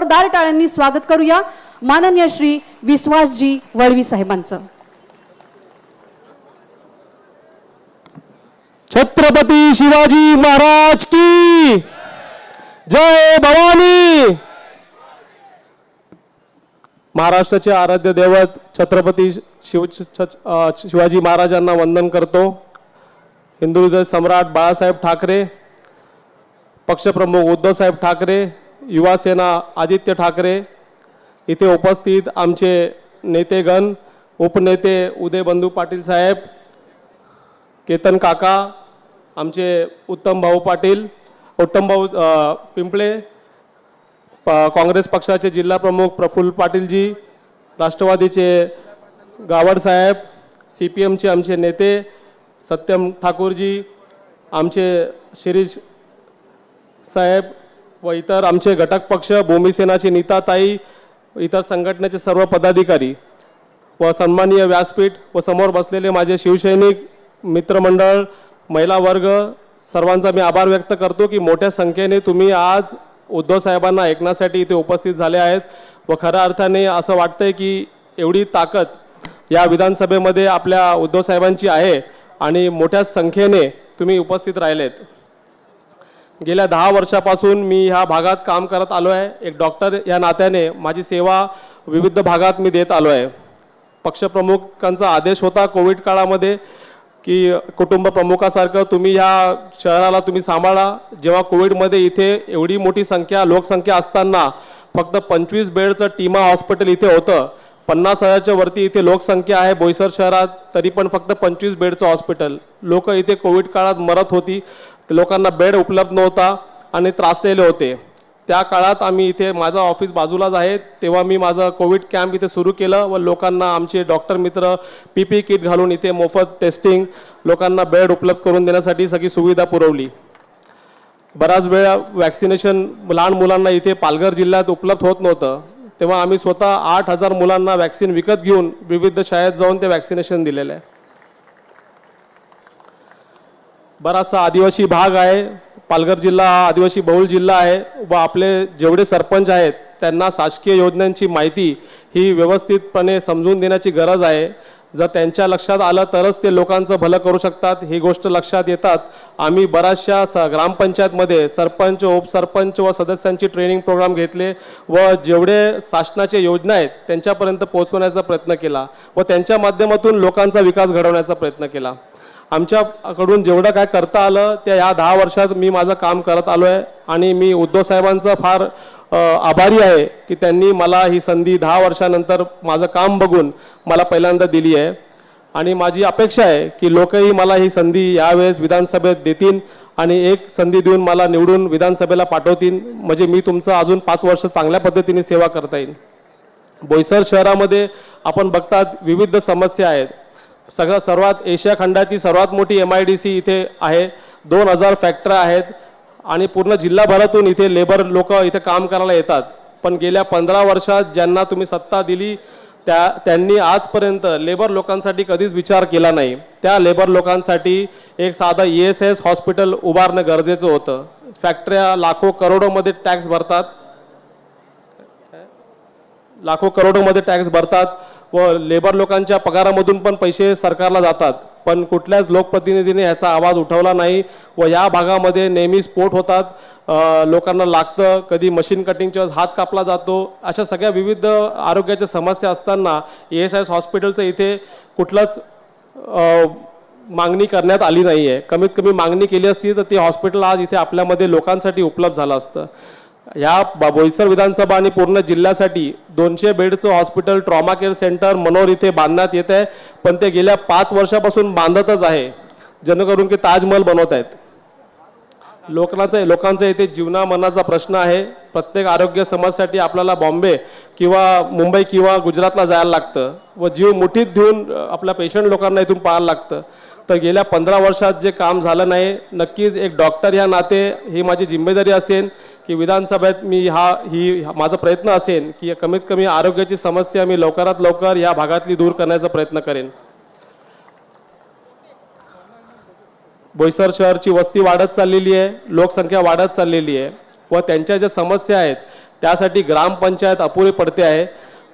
जोरदार टाळ्यांनी स्वागत करूया माननीय श्री विश्वासजी वळवी साहेबांचं। छत्रपती शिवाजी महाराज की जय भवानी। महाराष्ट्राचे आराध्य दैवत छत्रपती शिवाजी महाराजांना वंदन करतो। हिंदू हृदय सम्राट बाळासाहेब ठाकरे, पक्षप्रमुख उद्धव साहेब ठाकरे, युवा सेना आदित्य ठाकरे, इथे उपस्थित आमचे नेतेगण, उपनेते उदय बंधू पाटील साहेब, केतन काका, आमचे उत्तम भाऊ पाटील, उत्तम भाऊ पिंपळे, काँग्रेस पक्षाचे जिल्हा प्रमुख प्रफुल्ल पाटीलजी, राष्ट्रवादीचे गावड साहेब, CPMचे आमचे नेते सत्यम ठाकूरजी, आमचे शिरीष साहेब व इतर आमचे घटक पक्ष, भूमिसेनाची नीताताई, इतर संघटनेचे सर्व पदाधिकारी व सन्माननीय व्यासपीठ व समोर बसलेले माझे शिवसैनिक मित्रमंडळ, महिला वर्ग, सर्वांचा मी आभार व्यक्त करतो की मोठ्या संख्येने तुम्ही आज उद्धव साहेबांना ऐकण्यासाठी इथे उपस्थित झाले आहेत व खऱ्या अर्थाने असं वाटतंय की एवढी ताकद या विधानसभेमध्ये आपल्या उद्धव साहेबांची आहे आणि मोठ्या संख्येने तुम्ही उपस्थित राहिलेत। गेल्या 10 वर्षापासून मी ह्या भागात काम करत आलो आहे। एक डॉक्टर या नात्याने माझी सेवा विविध भागात मी देत आलो आहे। पक्षप्रमुखांचा आदेश होता कोविड काळामध्ये की कुटुंब प्रमुखासारखं तुम्ही ह्या शहराला तुम्ही सांभाळा। जेव्हा कोविडमध्ये इथे एवढी मोठी संख्या लोकसंख्या असताना फक्त 25 बेडचं टीमा हॉस्पिटल इथे होतं। 50,000च्या वरती इथे लोकसंख्या आहे बोईसर शहरात, तरी पण फक्त 25 बेडचं हॉस्पिटल। लोक इथे कोविड काळात मरत होती, लोकांना बेड उपलब्ध नव्हता आणि त्रासलेले होते। त्या काळात आम्ही इथे, माझं ऑफिस बाजूलाच आहे, तेव्हा मी माझं कोविड कॅम्प इथे सुरू केलं व लोकांना आमचे डॉक्टर मित्र PPE किट घालून इथे मोफत टेस्टिंग, लोकांना बेड उपलब्ध करून देण्यासाठी सगळी सुविधा पुरवली। बराच वेळा वॅक्सिनेशन लहान मुलांना इथे पालघर जिल्ह्यात उपलब्ध होत नव्हतं, तेव्हा आम्ही स्वतः 8,000 मुलांना वॅक्सिन विकत घेऊन विविध शाळेत जाऊन ते वॅक्सिनेशन दिलेलं आहे। बराचसा आदिवासी भाग आहे, पालघर जिल्हा हा आदिवासी बहुल जिल्हा आहे व आपले जेवढे सरपंच आहेत त्यांना शासकीय योजनांची माहिती ही व्यवस्थितपणे समजून देण्याची गरज आहे। जर त्यांच्या लक्षात आलं तरच ते लोकांचं भलं करू शकतात। ही गोष्ट लक्षात येताच आम्ही बऱ्याचशा ग्रामपंचायतमध्ये सरपंच, उपसरपंच व सदस्यांची ट्रेनिंग प्रोग्राम घेतले व जेवढे शासनाच्या योजना आहेत त्यांच्यापर्यंत पोहोचवण्याचा प्रयत्न केला व त्यांच्या माध्यमातून लोकांचा विकास घडवण्याचा प्रयत्न केला। आमच्याकडून जेवढं काय करता आलं त्या ह्या 10 वर्षात मी माझं काम करत आलो आहे आणि मी उद्धव साहेबांचा फार आभारी आहे की त्यांनी मला ही संधी 10 वर्षानंतर माझं काम बघून मला पहिल्यांदा दिली आहे आणि माझी अपेक्षा आहे की लोकही मला ही संधी यावेळेस विधानसभेत देतील आणि एक संधी देऊन मला निवडून विधानसभेला पाठवतील, म्हणजे मी तुमचं अजून 5 वर्ष चांगल्या पद्धतीने सेवा करता येईल। बोईसर शहरामध्ये आपण बघतात विविध समस्या आहेत। सर्वात एशिया खंडाची सर्वात मोठी MIDC इथे आहे, 2000 फॅक्टऱ्या आहेत आणि पूर्ण जिल्हाभरातून इथे लेबर लोक इथे काम करायला येतात। पण गेल्या 15 वर्षात ज्यांना तुम्ही सत्ता दिली त्यांनी आजपर्यंत लेबर लोकांसाठी कधीच विचार केला नाही। त्या लेबर लोकांसाठी एक साधा ESS हॉस्पिटल उभारणं गरजेचं होतं। फॅक्टऱ्या लाखो करोडोमध्ये टॅक्स भरतात, लाखो करोडोमध्ये टॅक्स भरतात व लेबर लोकांच्या पगारामधून पण पैसे सरकारला जातात, पण कुठल्याच लोकप्रतिनिधीने याचा आवाज उठवला नाही व या भागामध्ये नेहमी स्फोट होतात, लोकांना लागतं, कधी मशीन कटिंगच्या हात कापला जातो। अशा सगळ्या विविध आरोग्याच्या समस्या असताना ESS हॉस्पिटलचं इथे कुठलंच मागणी करण्यात आली नाही आहे। कमीत कमी मागणी केली असती तर ते हॉस्पिटल आज इथे आपल्यामध्ये लोकांसाठी उपलब्ध झालं असतं। या बोईसर विधानसभा आणि पूर्ण जिल्ह्यासाठी 200 बेडचं हॉस्पिटल ट्रॉमा केअर सेंटर मनोर इथे बांधण्यात येत आहे, पण ते गेल्या 5 वर्षापासून बांधतच आहे, जेणेकरून की ताजमहल बनवत आहेत। लोकांचा इथे जीवना मरणाचा प्रश्न आहे। प्रत्येक आरोग्य समस्येसाठी आपल्याला बॉम्बे किंवा मुंबई किंवा गुजरातला जायला लागतं व जीव मुठीत घेऊन आपल्या पेशंट लोकांना इथून पाहायला लागतं। तर गेल्या 15 वर्षात जे काम झालं नाही, नक्कीच एक डॉक्टर या नाते ही माझी जिम्मेदारी असेल की विधानसभेत मी ही माझा प्रयत्न असेल की कमीत कमी आरोग्याची समस्या मी लवकरात लवकर या भागातली दूर करण्याचा प्रयत्न करेन। बोईसर शहरची वस्ती वाढत चाललेली आहे, लोकसंख्या वाढत चाललेली आहे व त्यांच्या ज्या समस्या आहेत त्यासाठी ग्रामपंचायत अपुरी पडते आहे.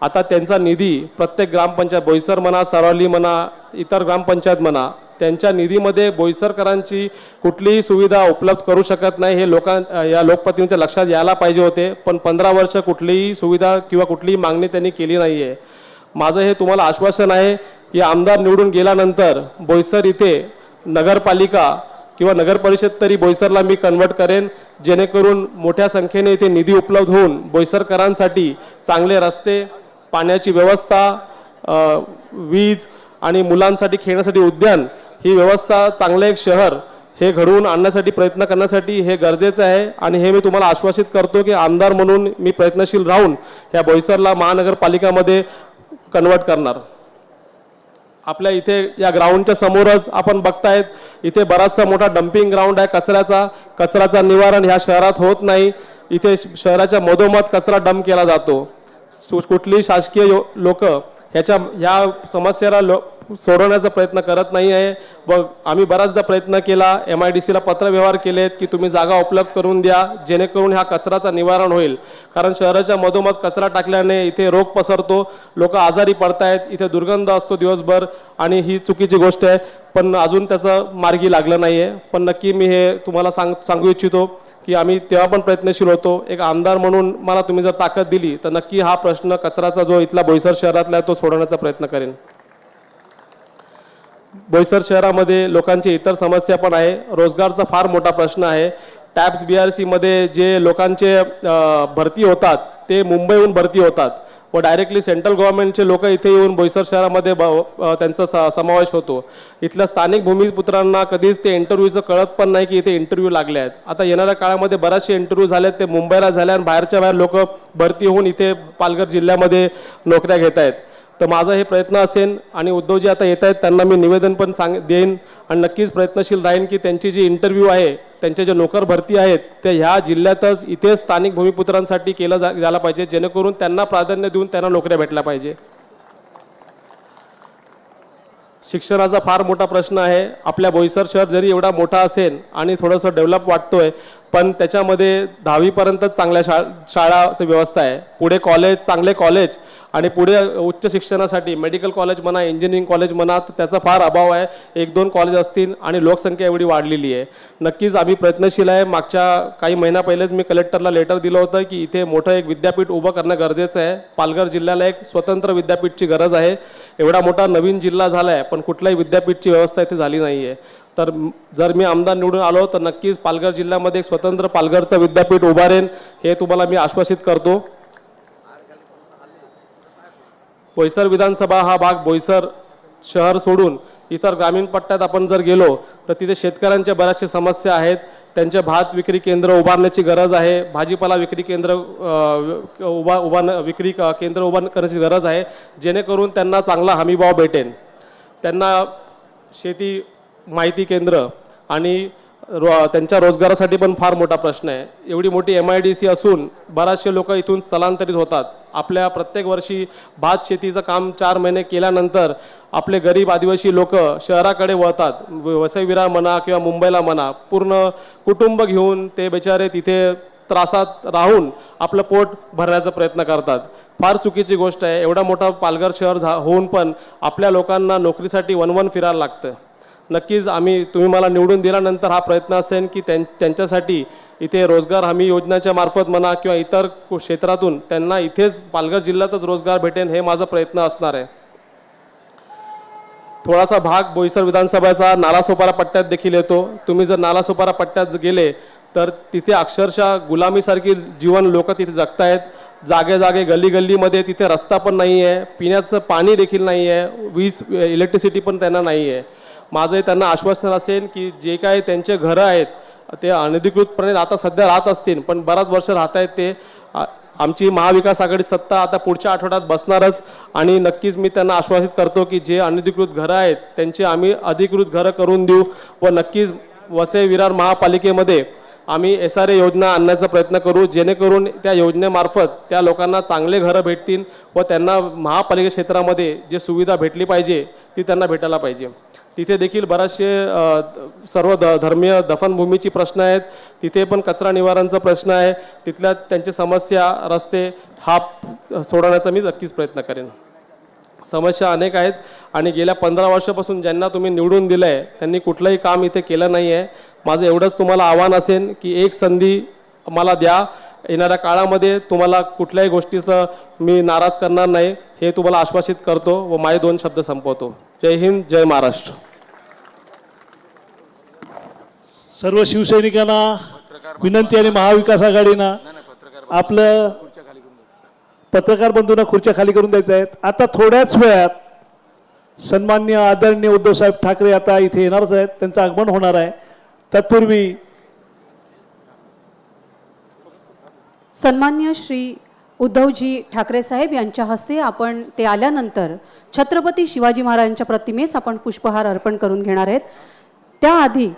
आता त्यांचा निधी प्रत्येक ग्रामपंचायत बोईसर म्हणा, सरावली म्हणा, इतर ग्रामपंचायत म्हणा, त्यांच्या निधीमध्ये बोईसरकरांची कुठलीही सुविधा उपलब्ध करू शकत नाही. हे या लोकप्रतिनिधींच्या लक्षात यायला पाहिजे होते. पण 15 वर्ष कुठलीही सुविधा किंवा कुठलीही मागणी त्यांनी केली नाही आहे. माझं हे तुम्हाला आश्वासन आहे की आमदार निवडून गेल्यानंतर बोईसर इथे नगरपालिका किंवा नगर परिषद तरी बोईसरला मी कन्वर्ट करेन, जेणेकरून मोठ्या संख्येने इथे निधी उपलब्ध होऊन बोईसरकरांसाठी चांगले रस्ते, पाण्याची व्यवस्था, वीज आणि मुलांसाठी खेळण्यासाठी उद्यान ही व्यवस्था, चांगलं एक शहर हे घडवून आणण्यासाठी प्रयत्न करण्यासाठी हे गरजेचं आहे. आणि हे मी तुम्हाला आश्वासित करतो की आमदार म्हणून मी प्रयत्नशील राहून या बोईसरला महानगरपालिकामध्ये कन्वर्ट करणार. आपल्या इथे या ग्राउंडच्या समोरच आपण बघतायत, इथे बराचसा मोठा डम्पिंग ग्राउंड आहे कचऱ्याचा निवारण ह्या शहरात होत नाही. इथे शहराच्या मधोमध कचरा डंप केला जातो. कुठली शासकीय लोक ह्या समस्येला सोडवण्याचा प्रयत्न करत नाही आहे. व आम्ही बराचदा प्रयत्न केला, MIDCला पत्रव्यवहार केलेत की तुम्ही जागा उपलब्ध करून द्या, जेणेकरून ह्या कचऱ्याचा निवारण होईल. कारण शहराच्या मधोमध कचरा टाकल्याने इथे रोग पसरतो, लोक आजारी पडतायत, इथे दुर्गंध असतो दिवसभर आणि ही चुकीची गोष्ट आहे. पण अजून त्याचं मार्गी लागलं नाही आहे. पण नक्की मी हे तुम्हाला सांगू इच्छितो की आम्ही तेव्हा पण प्रयत्नशील होतो. एक आमदार म्हणून मला तुम्ही जर ताकद दिली तर नक्की हा प्रश्न कचऱ्याचा जो इथला बोईसर शहरातला आहे तो सोडवण्याचा प्रयत्न करेन. बोईसर शहरामध्ये लोकांची इतर समस्या पण आहे. रोजगारचा फार मोठा प्रश्न आहे. टॅप्स BRC मध्ये जे लोकांचे भरती होतात ते मुंबईहून भरती होतात व डायरेक्टली सेंट्रल गव्हर्नमेंटचे लोक इथे येऊन बोईसर शहरामध्ये त्यांचा समावेश होतो. इथल्या स्थानिक भूमिपुत्रांना कधीच ते इंटरव्ह्यूचं कळत पण नाही की इथे इंटरव्ह्यू लागले आहेत. आता येणाऱ्या काळामध्ये बरेचसे इंटरव्ह्यू झाले आहेत, ते मुंबईला झाले आणि बाहेरच्या बाहेर लोक भरती होऊन इथे पालघर जिल्ह्यामध्ये नोकऱ्या घेत आहेत. तर माझा हे प्रयत्न असेल आणि उद्धवजी आता येत आहेत त्यांना मी निवेदन पण देईन आणि नक्कीच प्रयत्नशील राहीन की त्यांची जी इंटरव्ह्यू आहे, त्यांचे जे नोकर भरती आहेत ते ह्या जिल्ह्यातच इथे स्थानिक भूमिपुत्रांसाठी केलं झालं पाहिजे, जेणेकरून त्यांना प्राधान्य देऊन त्यांना नोकऱ्या भेटल्या पाहिजे. शिक्षणाचा फार मोठा प्रश्न आहे. आपल्या बोईसर शहर जरी एवढा मोठा असेल आणि थोडंसं डेव्हलप वाटतोय, पण त्याच्यामध्ये 10वी पर्यंतच चांगल्या शाळाची व्यवस्था आहे. पुढे चांगले कॉलेज आणि पुढे उच्च शिक्षणासाठी मेडिकल कॉलेज म्हणा, इंजिनिअरिंग कॉलेज म्हणा, तर त्याचा फार अभाव आहे. 1-2 कॉलेज असतील आणि लोकसंख्या एवढी वाढलेली आहे. नक्कीच आम्ही प्रयत्नशील आहे. मागच्या काही महिना पहिलेच मी कलेक्टरला लेटर दिलं होतं की इथे मोठं एक विद्यापीठ उभं करणं गरजेचं आहे. पालघर जिल्ह्याला एक स्वतंत्र विद्यापीठची गरज आहे. एवढा मोठा नवीन जिल्हा झाला आहे पण कुठल्याही विद्यापीठची व्यवस्था इथे झाली नाही आहे. तर जर मी आमदार निवडून आलो तर नक्कीच पालघर जिल्ह्यामध्ये एक स्वतंत्र पालघरचं विद्यापीठ उभारेन, हे तुम्हाला मी आश्वासित करतो. बोईसर विधानसभा हा भाग बोईसर शहर सोडून इतर ग्रामीण पट्ट्यात आपण जर गेलो तर तिथे शेतकऱ्यांच्या बऱ्याचशा समस्या आहेत. त्यांचे भात विक्री केंद्र उभारण्याची गरज आहे, भाजीपाला विक्री केंद्र विक्री केंद्र उभा करण्याची गरज आहे, जेणेकरून त्यांना चांगला हमीभाव भेटेल. त्यांना शेती माहिती केंद्र आणि त्यांच्या रोजगारासाठी पण फार मोठा प्रश्न आहे. एवढी मोठी MIDC असून बराचसे लोक इथून स्थलांतरित होतात. आपल्या प्रत्येक वर्षी भात शेतीचं काम 4 महिने केल्यानंतर आपले गरीब आदिवासी लोक शहराकडे वळतात. वसई विरार म्हणा किंवा मुंबईला म्हणा, पूर्ण कुटुंब घेऊन ते बेचारे तिथे त्रासात राहून आपलं पोट भरण्याचा प्रयत्न करतात. फार चुकीची गोष्ट आहे. एवढा मोठा पालघर शहर होऊन पण आपल्या लोकांना नोकरीसाठी वनवन फिरायला लागतं. नक्कीच तुम्ही मला निवडून दिल्यानंतर हा प्रयत्न असेल की त्यांच्यासाठी इथे रोजगार हमी योजनेच्या मार्फत म्हणा किंवा इतर क्षेत्रातून त्यांना इथेच पालघर जिल्ह्यातच रोजगार भेटेल, हे माझा प्रयत्न असणार आहे. थोडासा भाग बोईसर विधानसभेचा नालासोपारा पट्ट्यात देखील येतो. तुम्ही जर नालासोपारा पट्ट्यात गेले तर तिथे अक्षरशः गुलामीसारखी जीवन लोक तिथे जगतायत. जागे गल्लीमध्ये तिथे रस्ता पण नाही आहे, पिण्याचं पाणी देखील नाही आहे, वीज इलेक्ट्रिसिटी पण त्यांना नाही आहे. माझं त्यांना आश्वासन असेल की जे काय त्यांचे घरं आहेत ते अनधिकृतपणे आता सध्या राहत असतील पण बराच वर्ष राहत आहेत ते. आमची महाविकास आघाडी सत्ता आता पुढच्या आठवड्यात बसणारच आणि नक्कीच मी त्यांना आश्वासित करतो की जे अनधिकृत घरं आहेत त्यांची आम्ही अधिकृत घरं करून देऊ व नक्कीच वसई विरार महापालिकेमध्ये आम्ही SRA योजना आणण्याचा प्रयत्न करू, जेणेकरून त्या योजनेमार्फत त्या लोकांना चांगले घरं भेटतील व त्यांना महापालिका क्षेत्रामध्ये जे सुविधा भेटली पाहिजे ती त्यांना भेटायला पाहिजे. तिथे देखील बरेचसे सर्व धर्मीय दफनभूमीची प्रश्न आहेत. तिथे पण कचरा निवारणचा प्रश्न आहे. तिथल्या त्यांची समस्या, रस्ते हा सोडवण्याचा मी नक्कीच प्रयत्न करेन. समस्या अनेक आहेत आणि गेल्या 15 वर्षापासून ज्यांना तुम्ही निवडून दिलं आहे त्यांनी कुठलंही काम इथे केलं नाही आहे. माझं एवढंच तुम्हाला आव्हान असेल की एक संधी मला द्या. येणाऱ्या काळामध्ये तुम्हाला कुठल्याही गोष्टीचं मी नाराज करणार नाही हे तुम्हाला आश्वासित करतो व माझे 2 शब्द संपवतो. जय हिंद, जय महाराष्ट्र. सर्व शिवसैनिकांना विनंती आणि महाविकास आघाडीना आपलं पत्रकार बंधूंना खुर्च्या खाली करून द्यायच्या आहेत. आता थोड्याच वेळात सन्माननीय आदरणीय उद्धवसाहेब ठाकरे आता इथे येणारच आहेत. त्यांचं आगमन होणार आहे. तत्पूर्वी सन्मान्य श्री उद्धवजी ठाकरे साहेब यांच्या हस्ते आपण ते आल्यानंतर छत्रपती शिवाजी महाराजांच्या प्रतिमेस आपण पुष्पहार अर्पण करून घेणार आहेत. त्याआधी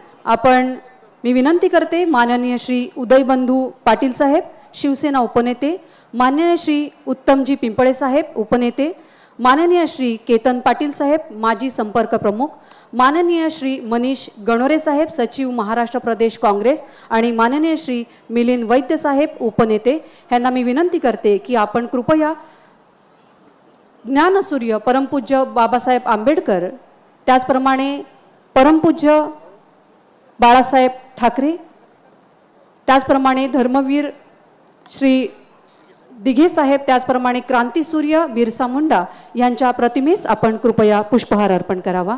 मी विनंती करते माननीय श्री उदयबंधू पाटील साहेब शिवसेना उपनेते, माननीय श्री उत्तमजी पिंपळे साहेब उपनेते, माननीय श्री केतन पाटील साहेब माजी संपर्क प्रमुख, माननीय श्री मनीष गणोरे साहेब सचिव महाराष्ट्र प्रदेश काँग्रेस आणि माननीय श्री मिलिंद वैद्य साहेब उपनेते यांना मी विनंती करते की आपण कृपया ज्ञानसूर्य परमपूज्य बाबासाहेब आंबेडकर, त्याचप्रमाणे परमपूज्य बाळासाहेब ठाकरे, त्याचप्रमाणे धर्मवीर श्री दिघे साहेब, त्याचप्रमाणे क्रांतीसूर्य बिरसा मुंडा यांच्या प्रतिमेस आपण कृपया पुष्पहार अर्पण करावा.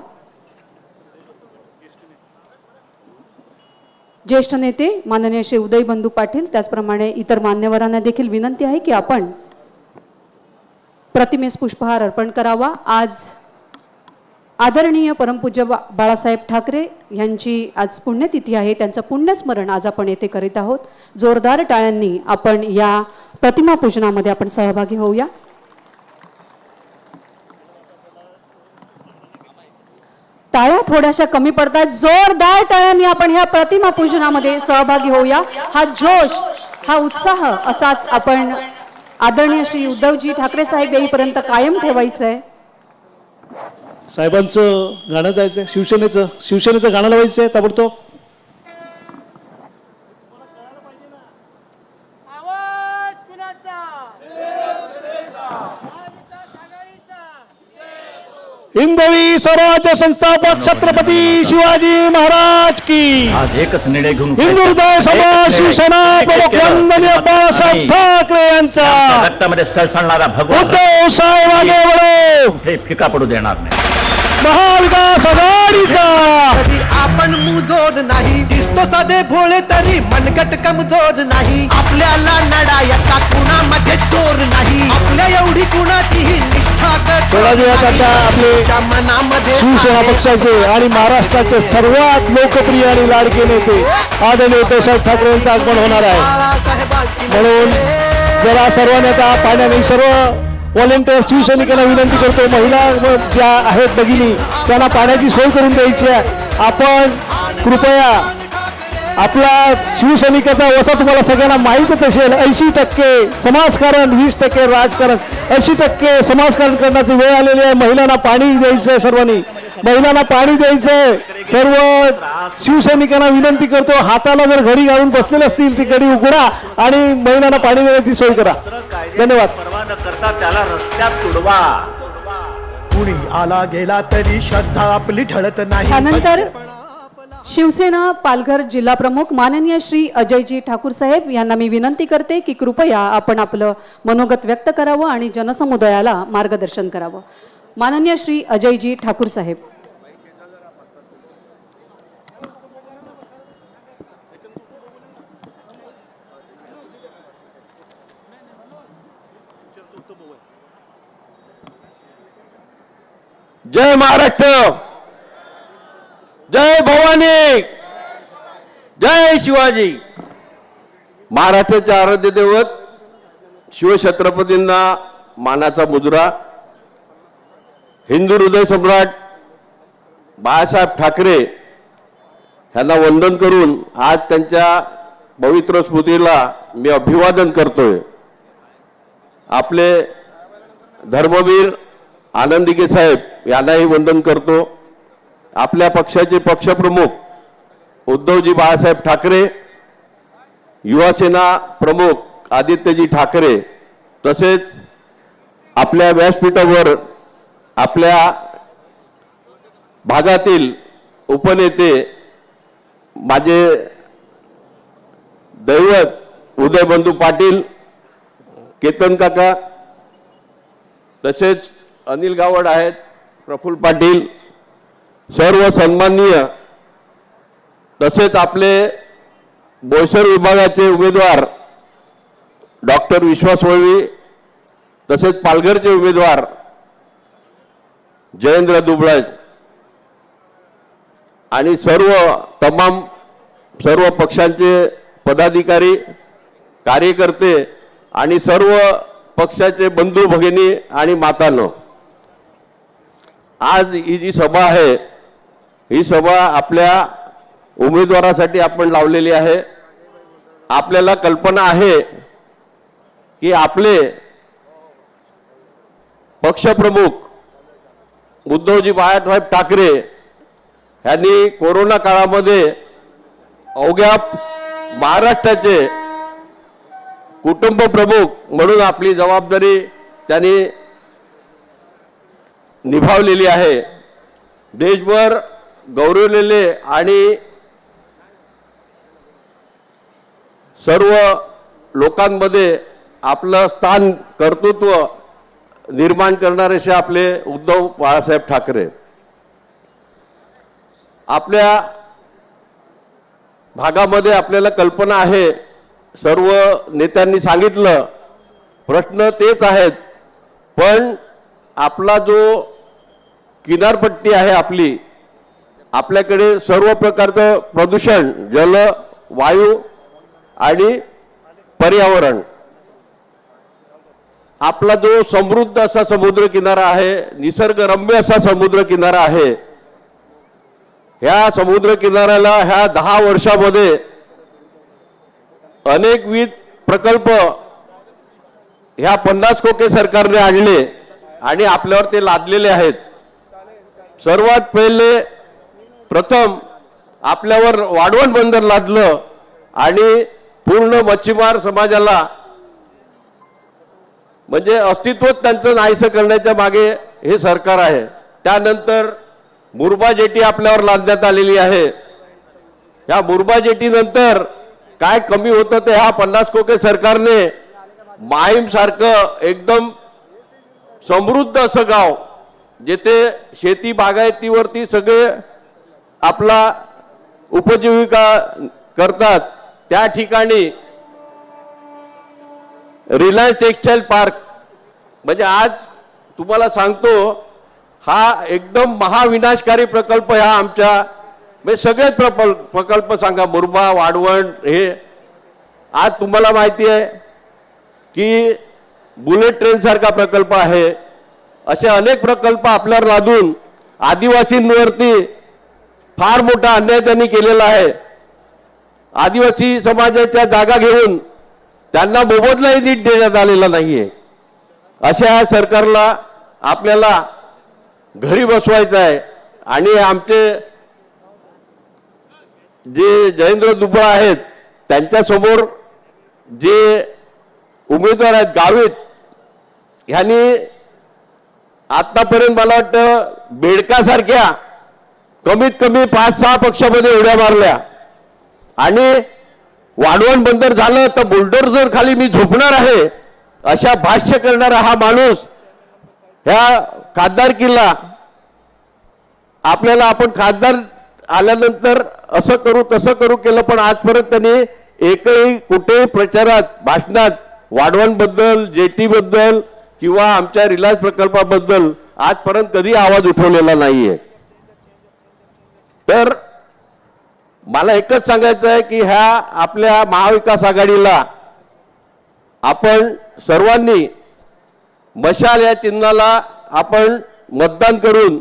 ज्येष्ठ नेते माननीय श्री उदयबंधू पाटील, त्याचप्रमाणे इतर मान्यवरांना देखील विनंती आहे की आपण प्रतिमेस पुष्पहार अर्पण करावा. आज आदरणीय परमपूज्य बाळासाहेब ठाकरे यांची आज पुण्यतिथी आहे. त्यांचं पुण्यस्मरण आज आपण येथे करीत आहोत. जोरदार टाळ्यांनी आपण या प्रतिमा पूजनामध्ये आपण सहभागी होऊया. टाळ्या थोड्याशा कमी पडतात. जोरदार टाळ्यांनी आपण ह्या प्रतिमा पूजनामध्ये सहभागी होऊया. हा जोश, हा उत्साह असाच आपण आदरणीय श्री उद्धवजी ठाकरे साहेब येईपर्यंत कायम ठेवायचं आहे. साहेबांचं गाणं जायचं, शिवसेनेचं गाणं लावायचं आहे ताबडतोब. हिंदवी स्वराज्य संस्थापक छत्रपती शिवाजी महाराज की. आज एकच निर्णय घेऊन हिंदू हृदय समाज शिवसेना प्रमुख वंदनीय बाळासाहेब ठाकरे यांचा रक्तामध्ये सळसळणारा भगवान उद्धव साहेब आगे बढो. हे फिका पडू देणार नाही. महाविकास आघाडीचा कधी आपण मुजोड नाही, दिसतो साधे भोळे तरी मनगट कमजोर नाही. आपल्याला लढायचा कुणामध्ये चोर नाही, आपल्या एवढी कुणाचीही निष्ठा थोड्या वेळात आता आपले मनामध्ये शिवसेना पक्षाचे आणि महाराष्ट्राचे सर्वात लोकप्रिय आणि लाडके नेते आदरणीय उद्धवसाहेब ठाकरे यांचं आगमन होणार आहे. म्हणून जरा सर्वांनी आता पाण्याने सर्व व्हॉलेंटियर शिवसैनिकांना विनंती करतो, महिला ज्या आहेत भगिनी त्यांना पाण्याची सोय करून द्यायची आहे. आपण कृपया आपला शिवसैनिकाचा वसा तुम्हाला सगळ्यांना माहीतच असेल. 80% समाजकारण, 20% राजकारण, 80% समाजकारण करण्याची वेळ आलेली आहे. महिलांना पाणी द्यायचं आहे. सर्वांनी महिलांना पाणी द्यायचं आहे. सर्व शिवसैनिकांना विनंती करतो, हाताला जर घडी घालून बसलेले असतील ती घडी उघडा आणि महिलांना पाणी देण्याची सोय करा. धन्यवाद. परवा न करता त्याला रस्त्यात तुडवा. कुणी आला गेला तरी श्रद्धा आपली ठळत नाही. त्यानंतर शिवसेना पालघर जिल्हा प्रमुख माननीय श्री अजयजी ठाकूर साहेब यांना मी विनंती करते की कृपया आपण आपलं मनोगत व्यक्त करावं आणि जनसमुदायाला मार्गदर्शन करावं. माननीय श्री अजयजी ठाकूर साहेब. जय महाराष्ट्र, जय भवानी, जय शिवाजी. महाराष्ट्राचे आराध्य दैवत शिवछत्रपतींना मानाचा मुजरा, हिंदू हृदय सम्राट बाळासाहेब ठाकरे यांना वंदन करून आज त्यांच्या पवित्र स्मृतीला मी अभिवादन करतोय. आपले धर्मवीर आनंद दिघे साहेब यांनाही वंदन करतो. आपल्या पक्षाचे पक्षप्रमुख उद्धवजी बाळासाहेब ठाकरे, युवासेना प्रमुख आदित्यजी ठाकरे, तसेच आपल्या व्यासपीठावर आपल्या भागातील उपनेते माझे दैवत उदयबंधू पाटील, केतन काका, तसेच अनिल गावड आहेत, प्रफुल्ल पाटील, सर्व सन्माननीय, तसेच आपले बोईसर विभागाचे उमेदवार डॉक्टर विश्वास वळवी, तसेच पालघरचे उमेदवार जयेंद्र दुबळे आणि सर्व पक्षांचे पदाधिकारी, कार्यकर्ते आणि सर्व पक्षाचे बंधू भगिनी आणि मातांनो, आज ही जी सभा आहे, ही सभा आपल्या उमेदवारासाठी आपण लावलेली आहे. आपल्याला कल्पना आहे की आपले पक्षप्रमुख उद्धवजी बाळासाहेब ठाकरे यांनी कोरोना काळामध्ये अवघ्या महाराष्ट्राचे कुटुंब प्रमुख म्हणून आपली जबाबदारी त्यांनी निभावलेली आहे. देशभर गौरवलेले आणि सर्व लोकांमध्ये आपलं स्थान, कर्तृत्व निर्माण करणारे असे आपले उद्धव बाळासाहेब ठाकरे. आपल्या भागामध्ये आपल्याला कल्पना आहे, सर्व नेत्यांनी सांगितलं, प्रश्न तेच आहेत, पण आपला जो किनारपट्टी आहे आपल्याकडे सर्व प्रकारचं प्रदूषण, जल, वायू आणि पर्यावरण, आपला जो समृद्ध असा समुद्र किनारा आहे, निसर्गरम्य असा समुद्र किनारा आहे, ह्या समुद्र किनाऱ्याला ह्या 10 वर्षामध्ये अनेकविध प्रकल्प ह्या 50 कोके सरकारने आणले आणि आपल्यावर ते लादलेले आहेत. सर्वात पहिले प्रथम आपल्यावर वाढवण बंदर लादलं आणि पूर्ण मच्छीमार समाजाला म्हणजे अस्तित्वच त्यांचं नाहीसं करण्याच्या मागे हे सरकार आहे. त्यानंतर मुरबा जेटी आपल्यावर लादण्यात आलेली आहे. ह्या मुरबा जेटी नंतर काय कमी होतं ते ह्या 50 कोके सरकारने माहीम सारखं एकदम समृद्ध असं गाव, जेथे शेती बागायतीवरती सगळे आपला उपजीविका करतात, त्या ठिकाणी रिलायन्स टेक्सटाईल पार्क, म्हणजे आज तुम्हाला सांगतो हा एकदम महाविनाशकारी प्रकल्प, ह्या आमच्या म्हणजे सगळेच प्रकल्प सांगा, मुरबा, वाढवण, हे आज तुम्हाला माहिती आहे की बुलेट ट्रेन सारखा प्रकल्प आहे. असे अनेक प्रकल्प आपल्यावर लादून आदिवासींवरती फार मोठा अन्याय त्यांनी केलेला आहे. आदिवासी समाजाच्या जागा घेऊन त्यांना मोबदलाही नीट देण्यात आलेला नाहीये. अशा सरकारला आपल्याला घरी बसवायचं आहे. आणि आमचे जे जयेंद्र दुबळे आहेत, त्यांच्यासमोर जे उमेदवार आहेत गावित, ह्यांनी आतापर्यंत मला वाटतं बेडकासारख्या कमीत कमी 5-6 पक्षामध्ये उड्या मारल्या. आणि वाढवण बंदर झालं तर बुलडोझर खाली मी झोपणार आहे अशा भाष्य करणारा हा माणूस ह्या खासदारकीला आपल्याला, आपण खासदार आल्यानंतर असं करू तसं करू केलं, पण आजपर्यंत त्यांनी एकही कुठेही प्रचारात, भाषणात वाढवण बद्दल, जेटी बद्दल किंवा आमच्या रिलायन्स प्रकल्पाबद्दल आजपर्यंत कधी आवाज उठवलेला नाहीये. तर मला एकच सांगायचं आहे की ह्या आपल्या महाविकास आघाडीला आपण सर्वांनी मशाल या चिन्हाला आपण मतदान करून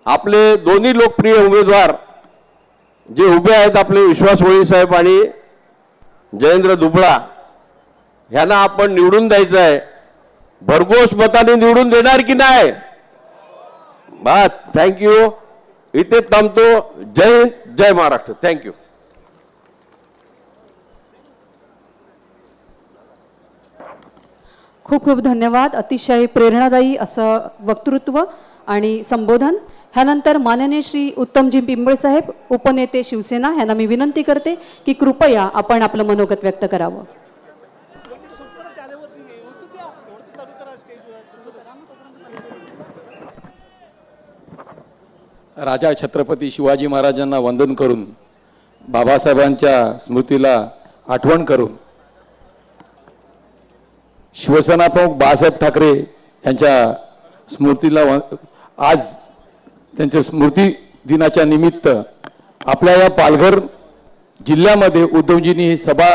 आपले दोन्ही लोकप्रिय उमेदवार जे उभे आहेत, आपले विश्वास वळवी साहेब आणि जयेंद्र दुबळे, ह्यांना आपण निवडून द्यायचं आहे. भरघोस मताने निवडून देणार की नाही? बस, थँक्यू. इथे थांबतो. जय हिंद, जय महाराष्ट्र. थँक्यू. खूप खूप धन्यवाद. अतिशय प्रेरणादायी असं वक्तृत्व आणि संबोधन. ह्यानंतर माननीय श्री उत्तमजी पिंपळे साहेब, उपनेते शिवसेना, यांना मी विनंती करते की कृपया आपण आपलं मनोगत व्यक्त करावं. राजा छत्रपती शिवाजी महाराजांना वंदन करून, बाबासाहेबांच्या स्मृतीला आठवण करून, शिवसेना प्रमुख बाळासाहेब ठाकरे यांच्या स्मृतीला आज त्यांच्या स्मृती दिनाच्या निमित्त आपल्या या पालघर जिल्ह्यामध्ये उद्धवजींनी ही सभा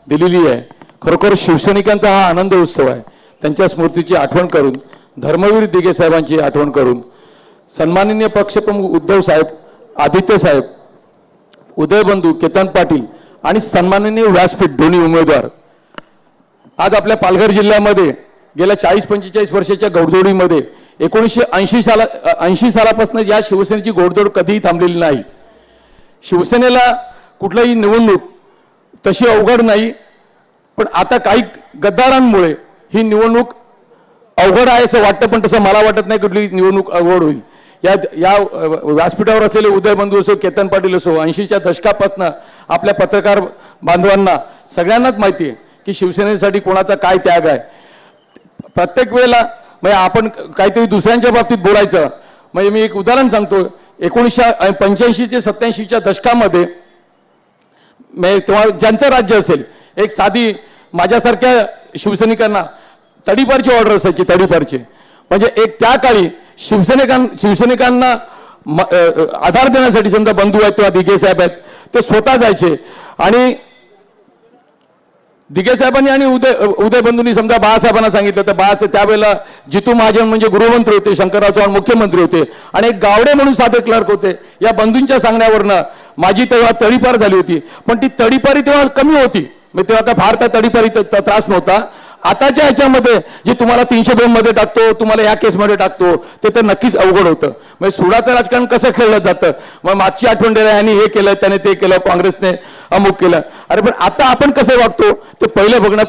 दिलेली आहे. खरोखर शिवसैनिकांचा हा आनंद उत्सव आहे. त्यांच्या स्मृतीची आठवण करून, धर्मवीर दिघे साहेबांची आठवण करून, सन्माननीय पक्षप्रमुख उद्धव साहेब, आदित्य साहेब, उदयबंधू केतन पाटील आणि सन्माननीय व्यासपीठ दोन्ही उमेदवार आज आपल्या पालघर जिल्ह्यामध्ये गेल्या 40-45 वर्षाच्या घोडदौडीमध्ये 1980 सालापासून या शिवसेनेची घोडदौड कधीही थांबलेली नाही. शिवसेनेला कुठलीही निवडणूक तशी अवघड नाही, पण आता काही गद्दारांमुळे ही निवडणूक अवघड आहे असं वाटतं, पण तसं मला वाटत नाही कुठली निवडणूक अवघड होईल. या व्यासपीठावर असलेले उदयबंधू असो, केतन पाटील असो, 80च्या दशकापासून आपल्या पत्रकार बांधवांना सगळ्यांनाच माहिती आहे की शिवसेनेसाठी कोणाचा काय त्याग आहे. प्रत्येक वेळेला म्हणजे आपण काहीतरी दुसऱ्यांच्या बाबतीत बोलायचं. म्हणजे मी एक उदाहरण सांगतो. 1985 ते 87च्या दशकामध्ये तेव्हा ज्यांचं राज्य असेल, एक साधी माझ्यासारख्या शिवसैनिकांना तडीपारची ऑर्डर असायची. तडीपारची म्हणजे एक त्या काळी शिवसैनिकांना आधार देण्यासाठी समजा बंधू आहेत किंवा दिघे साहेब आहेत, ते स्वतः जायचे आणि दिघे साहेबांनी आणि उदयबंधूंनी समजा बाळासाहेबांना सांगितलं तर बाळासाहेब त्यावेळेला जितू महाजन म्हणजे गृहमंत्री होते, शंकरराव चव्हाण मुख्यमंत्री होते आणि एक गावडे म्हणून साधे क्लर्क होते. या बंधूंच्या सांगण्यावरनं माझी तेव्हा तडीपार झाली होती, पण ती तडीपारी तेव्हा कमी होती. म्हणजे तेव्हा फार त्या तडीपारीचा त्रास नव्हता. आताच्या ह्याच्यामध्ये जे तुम्हाला 302 मध्ये टाकतो, तुम्हाला या केसमध्ये टाकतो, ते तर नक्कीच अवघड होतं. म्हणजे सुडाचं राजकारण कसं खेळलं जातं. मग मागची आठवण द्यायला ह्यांनी हे केलं, त्याने ते केलं, काँग्रेसने अमुक केलं. अरे पण आता आपण कसं वागतो ते पहिले बघणं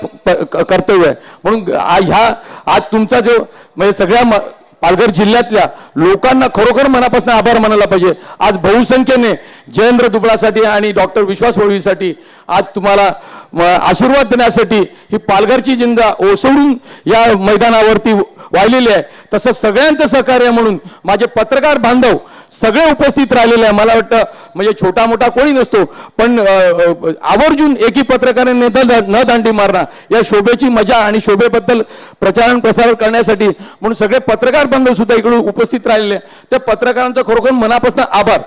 कर्तव्य आहे. म्हणून आज तुमचा जो म्हणजे सगळ्या पालघर जिल्ह्यातल्या लोकांना खरोखर मनापासून आभार मानायला पाहिजे. आज बहुसंख्येने जयेंद्र दुबळासाठी आणि डॉक्टर विश्वास वळवीसाठी आज तुम्हाला आशीर्वाद देण्यासाठी ही पालघरची जिंदा ओसडून या मैदानावरती वाहिलेली आहे. तसं सगळ्यांचं सहकार्य म्हणून माझे पत्रकार बांधव सगळे उपस्थित राहिलेले आहे. मला वाटतं म्हणजे छोटा मोठा कोणी नसतो, पण आवर्जून एकी पत्रकाराने न दांडी मारणार या शोभेची मजा आणि शोभेबद्दल प्रचार प्रसार करण्यासाठी म्हणून सगळे पत्रकार बांधव सुद्धा इकडे उपस्थित राहिलेले. त्या पत्रकारांचा खरोखर मनापासून आभार.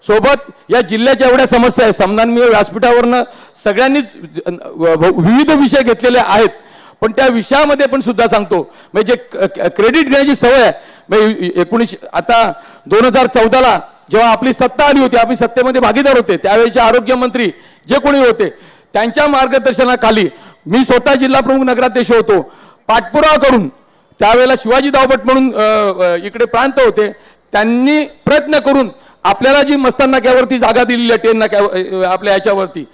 सोबत या जिल्ह्याच्या एवढ्या समस्या आहेत, समनांमीय व्यासपीठावरनं सगळ्यांनीच विविध विषय घेतलेले आहेत, पण त्या विषयामध्ये पण सुद्धा सांगतो म्हणजे क्रेडिट घेण्याची सवय आहे. आता 2014ला जेव्हा आपली सत्ता आली होती, आपली सत्तेमध्ये भागीदार होते त्यावेळेचे आरोग्यमंत्री जे कोणी होते त्यांच्या मार्गदर्शनाखाली मी स्वतः जिल्हा प्रमुख नगराध्यक्ष होतो. पाठपुरावा करून त्यावेळेला शिवाजी दावपट म्हणून इकडे प्रांत होते, त्यांनी प्रयत्न करून आपल्याला जी मस्तान नाक्यावरती जागा दिलेली आहे, ट्रेन नाक्या आपल्या याच्यावरती,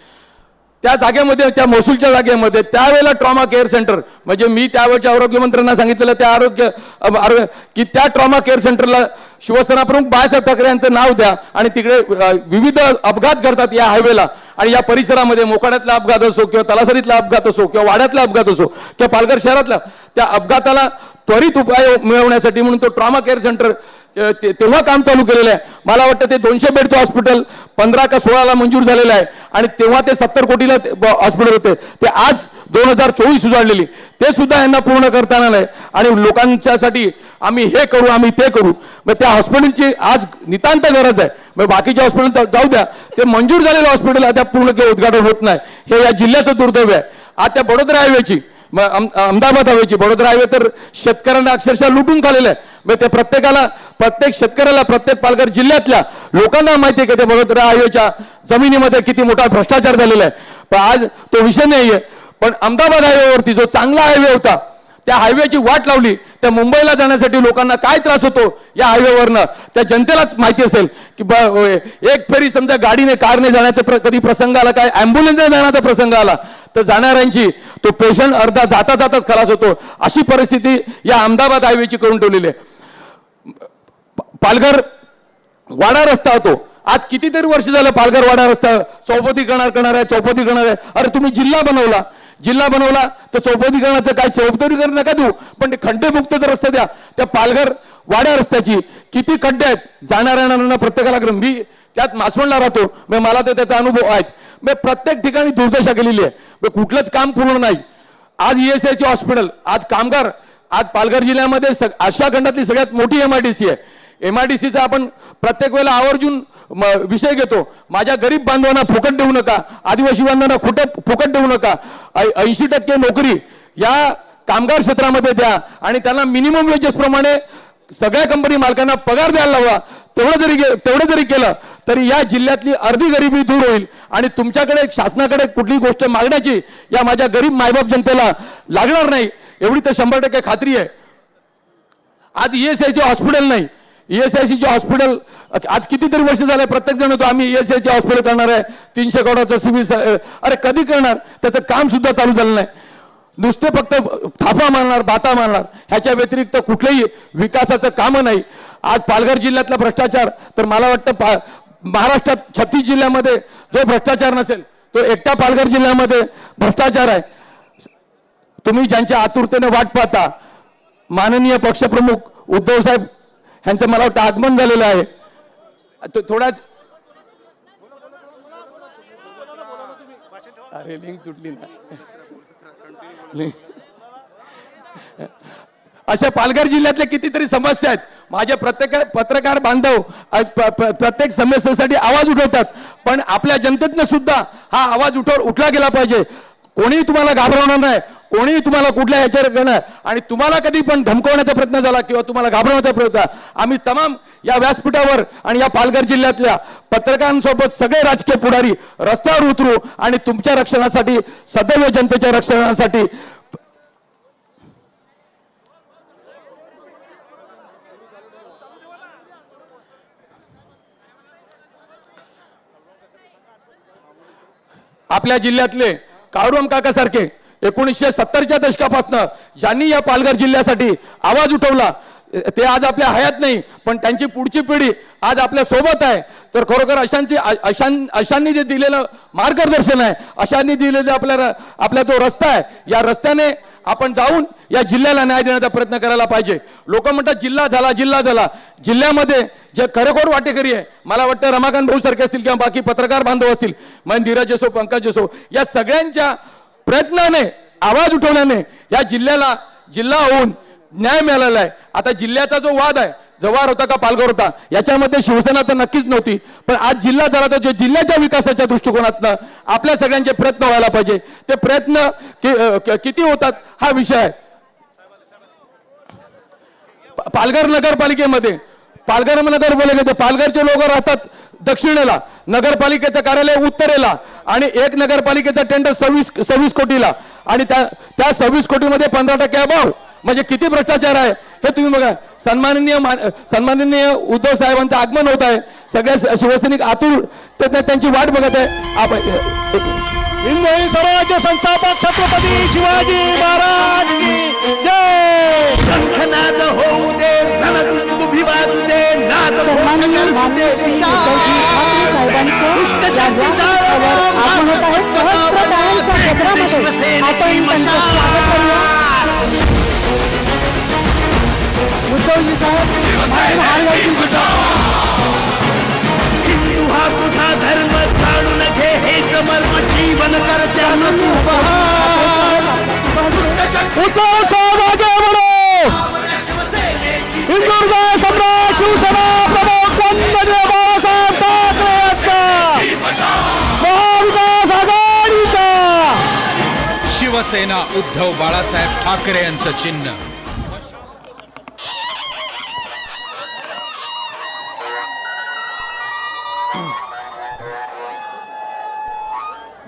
त्या जागेमध्ये, त्या महसूलच्या जागेमध्ये त्यावेळेला ट्रॉमा केअर सेंटर म्हणजे मी त्यावेळेच्या आरोग्यमंत्र्यांना सांगितलेलं त्या की त्या ट्रॉमा केअर सेंटरला शिवसेना प्रमुख बाळासाहेब ठाकरे यांचं नाव द्या आणि तिकडे विविध अपघात घडतात या हायवेला आणि या परिसरामध्ये मोकाड्यातला अपघात असो किंवा तलासरीतला अपघात असो किंवा वाड्यातला अपघात असो किंवा पालघर शहरातला, त्या अपघाताला त्वरित उपाय मिळवण्यासाठी म्हणून तो ट्रॉमा केअर सेंटर तेव्हा काम चालू केलेलं आहे. मला वाटतं ते 200 बेडचं हॉस्पिटल 15 का 16ला मंजूर झालेलं आहे आणि तेव्हा ते 70 कोटीला हॉस्पिटल होते, ते आज 2024 उजाडलेली, ते सुद्धा यांना पूर्ण करता आलंय. आणि लोकांच्यासाठी आम्ही हे करू, आम्ही ते करू. मग त्या हॉस्पिटलची आज नितांत गरज आहे. मग बाकीच्या हॉस्पिटल जाऊ द्या, ते मंजूर झालेलं हॉस्पिटल आता पूर्ण किंवा उद्घाटन होत नाही, हे या जिल्ह्याचं दुर्दैव आहे. आज त्या बडोदरा हायवेची, अहमदाबाद हायवेची, बडोदरा हायवे तर शेतकऱ्यांना अक्षरशः लुटून खाल्लेलं आहे. मग ते प्रत्येक शेतकऱ्याला, प्रत्येक पालघर जिल्ह्यातल्या लोकांना माहिती आहे की त्या बडोदरा हायवेच्या जमिनीमध्ये किती मोठा भ्रष्टाचार झालेला आहे. पण आज तो विषय नाही आहे. पण अहमदाबाद हायवेवरती जो चांगला हायवे होता, त्या हायवेची वाट लावली, त्या मुंबईला जाण्यासाठी लोकांना काय त्रास होतो या हायवेवरनं त्या जनतेलाच माहिती असेल की एक फेरी समजा गाडीने कारने जाण्याचा कधी प्रसंग आला, काय ॲम्ब्युलन्सने जाण्याचा प्रसंग आला तर जाणाऱ्यांची तो पेशंट अर्धा जाता जाताच खलास होतो. अशी परिस्थिती या अहमदाबाद हायवेची करून ठेवलेली आहे. पालघर वाडा रस्ता होतो, आज कितीतरी वर्ष झालं पालघर वाडा रस्ता चौपदरीकरण आहे, चौपदरीकरण आहे. अरे तुम्ही जिल्हा बनवला तर चौपदरीकरणाचं काय, चौपदरीकरण नका देऊ पण ते खड्डेमुक्त रस्ता द्या. त्या पालघर वाड्या रस्त्याची किती खड्डे आहेत, जाणाऱ्यांना प्रत्येकाला. मी त्यात मासवणला राहतो, मला तर त्याचा अनुभव आहे. प्रत्येक ठिकाणी दुर्दशा केलेली आहे, कुठलंच काम पूर्ण नाही. आज ESIC हॉस्पिटल, आज कामगार, आज पालघर जिल्ह्यामध्ये आशिया खंडातली सगळ्यात मोठी MIDC आहे. MIDCचा आपण प्रत्येक वेळेला आवर्जून विषय घेतो. माझ्या गरीब बांधवांना फुकट देऊ नका, आदिवासी बांधवांना फुकट देऊ नका. 80% नोकरी या कामगार क्षेत्रामध्ये द्या आणि त्यांना मिनिमम वेजेस प्रमाणे सगळ्या कंपनी मालकांना पगार द्यायला लावा. तेवढं जरी केलं तरी या जिल्ह्यातली अर्धी गरिबी दूर होईल आणि तुमच्याकडे शासनाकडे कुठली गोष्ट मागण्याची या माझ्या गरीब मायबाप जनतेला लागणार नाही, एवढी तर 100% खात्री आहे. आज ESIC हॉस्पिटल नाही, ESIC हॉस्पिटल आज कितीतरी वर्ष झाले प्रत्येक जण होतो आम्ही ESIC हॉस्पिटल करणार आहे, 300 करोडाचं सिव्हिल. अरे कधी करणार, त्याचं काम सुद्धा चालू झालं नाही. नुसते फक्त थापा मारणार, बाता मारणार, ह्याच्या व्यतिरिक्त कुठलंही विकासाचं काम नाही. आज पालघर जिल्ह्यातला भ्रष्टाचार तर मला वाटतं महाराष्ट्रात 36 जिल्ह्यामध्ये जो भ्रष्टाचार नसेल तो एकटा पालघर जिल्ह्यामध्ये भ्रष्टाचार आहे. तुम्ही ज्यांच्या आतुरतेने वाट पाहता, माननीय पक्षप्रमुख उद्धव साहेब ह्यांचं मला वाटतं आगमन झालेलं आहे. थोडाच अरे लिंक तुटली ना. अशा पालघर जिल्ह्यातल्या कितीतरी समस्या आहेत. माझे पत्रकार बांधव प्रत्येक समस्येसाठी आवाज उठवतात, पण आपल्या जनतेतनं सुद्धा हा आवाज उठला गेला पाहिजे. कोणीही तुम्हाला घाबरवणार नाही, कोणीही तुम्हाला कुठल्या ह्याच्यावर करणार आणि तुम्हाला कधी पण धमकवण्याचा प्रयत्न झाला किंवा तुम्हाला घाबरवण्याचा प्रयत्न, आम्ही तमाम या व्यासपीठावर आणि या पालघर जिल्ह्यातल्या पत्रकारांसोबत सगळे राजकीय पुढारी रस्त्यावर उतरू आणि तुमच्या रक्षणासाठी, सदैव जनतेच्या रक्षणासाठी आपल्या जिल्ह्यातले काळूराम काका सारखे 1970च्या दशकापासून ज्यांनी या पालघर जिल्ह्यासाठी आवाज उठवला ते आज आपल्या हयात नाही, पण त्यांची पुढची पिढी आज आपल्या सोबत आहे. तर खरोखर अशांनी जे दिलेलं मार्गदर्शन आहे, अशांनी दिलेलं आपला जो रस्ता आहे, या रस्त्याने आपण जाऊन या जिल्ह्याला न्याय देण्याचा प्रयत्न करायला पाहिजे. लोक म्हणतात जिल्हा झाला, जिल्ह्यामध्ये जे खरोखर वाटेकरी आहे, मला वाटतं रमाकांत भाऊ सारखे असतील किंवा बाकी पत्रकार बांधव असतील, मग धीरज असो, पंकज असो, या सगळ्यांच्या प्रयत्नाने, आवाज उठवण्याने या जिल्ह्याला जिल्हा होऊन न्याय मिळालेला आहे. आता जिल्ह्याचा जो वाद आहे, जव्हार होता का पालघर होता, याच्यामध्ये शिवसेना तर नक्कीच नव्हती, पण आज जिल्हा झाला तर जिल्ह्याच्या विकासाच्या दृष्टिकोनातनं आपल्या सगळ्यांचे प्रयत्न व्हायला पाहिजे. ते प्रयत्न किती होतात हा विषय आहे. पालघर नगरपालिकेमध्ये पालघरचे लोक राहतात दक्षिणेला, नगरपालिकेचं कार्यालय उत्तरेला आणि एक नगरपालिकेचा टेंडर 26 कोटीला आणि त्या 26 कोटीमध्ये 15% अभाव, म्हणजे किती भ्रष्टाचार आहे हे तुम्ही बघा. सन्माननीय उद्धव साहेबांचं आगमन होत आहे, सगळ्या शिवसैनिक आतुर त्यांची वाट बघत आहे. हिंदवी स्वराज्य संस्थापक छत्रपती शिवाजी महाराज की जय. शंखनाद होऊ दे, रणदुंदुभी वाजू दे, नाद सन्माननीय माननीय श्री उद्धवजी ठाकरे साहेबांचं या व्यासपीठावर आगमन होत आहे. सहस्त्र टाळ्यांच्या गजरामध्ये आपण त्यांचं स्वागत करूया. उद्धवजी साहेब हिंदू हा तुझा धर्म जाणून घे, हेच मर्म जीवन करत्या उद्धव साहेब आगे बढ़ो. हिंदुत्व सम्राट शिवसेना प्रमुख वंदनीय बाळासाहेब ठाकरे यांचा महाविकास आघाडीचा शिवसेना उद्धव बाळासाहेब ठाकरे यांचं चिन्ह.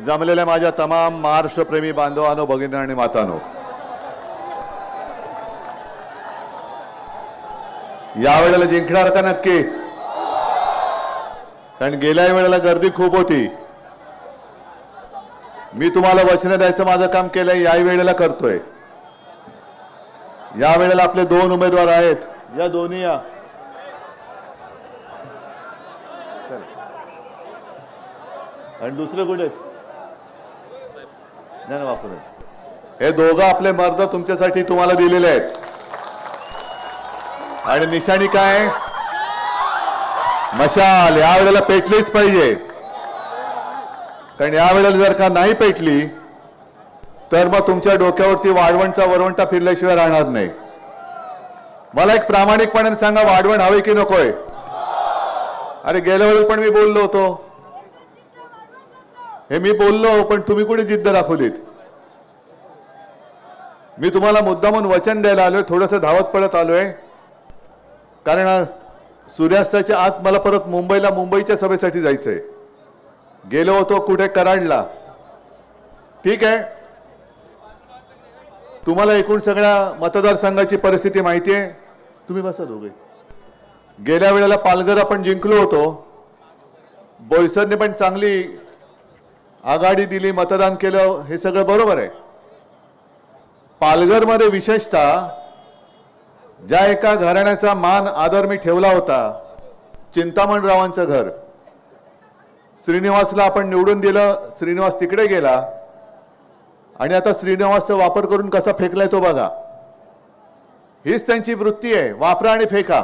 जमलेल्या माझ्या तमाम महाराष्ट्रप्रेमी बांधवांनो, भगिनी आणि मातांनो, यावेळेला जिंकणार का नक्की? कारण गेल्या वेळेला गर्दी खूप होती. मी तुम्हाला वचन द्यायचं माझं काम केलंय, याही वेळेला करतोय. या वेळेला आपले 2 उमेदवार आहेत, या दोन्ही या. आणि दुसरे कुठे? नाही ना बापू. हे दोघं आपले मर्द तुमच्यासाठी तुम्हाला दिलेले आहेत. आणि निशाणी काय? मशाल. यावेळेला पेटलीच पाहिजे. कारण यावेळेला जर का नाही पेटली तर मग तुमच्या डोक्यावरती वाढवणचा वरवंटा फिरल्याशिवाय राहणार नाही. मला एक प्रामाणिकपणे सांगा, वाढवण हवे की नकोय? अरे गेल्या वेळेला पण मी बोललो होतो, हे मी बोललो, पण तुम्ही कुठे जिद्द दाखवलीत? मी तुम्हाला मुद्दामून वचन द्यायला आलोय, थोडंसं धावत पडत आलोय. कारण सूर्यास्ताच्या आत मला परत मुंबईच्या सभेसाठी जायचंय. गेलो होतो कुठे? कराडला. ठीक आहे, तुम्हाला एकूण सगळ्या मतदारसंघाची परिस्थिती माहिती आहे. तुम्ही बसा दोघे. गेल्या वेळेला पालघर आपण जिंकलो होतो. बोईसरने पण चांगली आघाडी दिली, मतदान केलं, हे सगळं बरोबर आहे. पालघरमध्ये विशेषतः ज्या एका घराण्याचा मान आदर मी ठेवला होता, चिंतामणरावांचं घर, श्रीनिवासला आपण निवडून दिलं. श्रीनिवास तिकडे गेला आणि आता श्रीनिवासचा वापर करून कसा फेकलाय तो बघा. हीच त्यांची वृत्ती आहे, वापरा आणि फेका.